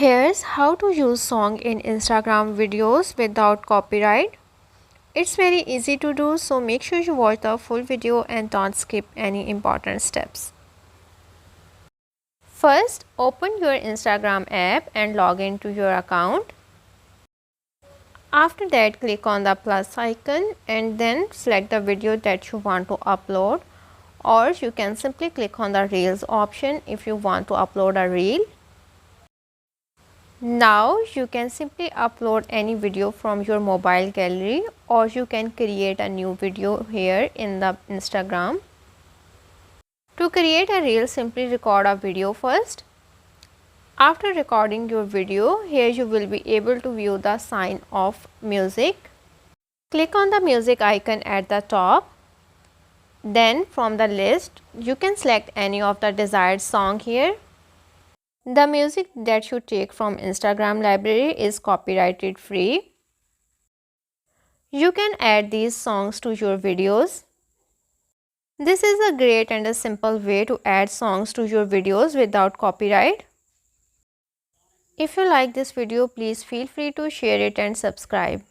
Here's how to use song in Instagram videos without copyright. It's very easy to do, so make sure you watch the full video and don't skip any important steps. First, open your Instagram app and log into your account. After that, click on the plus icon and then select the video that you want to upload, or you can simply click on the Reels option if you want to upload a reel. Now you can simply upload any video from your mobile gallery, or you can create a new video here in the Instagram. To create a reel, simply record a video first. After recording your video, here you will be able to view the sign of music. Click on the music icon at the top. Then from the list, you can select any of the desired song here. The music that you take from Instagram library is copyrighted free. You can add these songs to your videos. This is a great and a simple way to add songs to your videos without copyright. If you like this video, please feel free to share it and subscribe.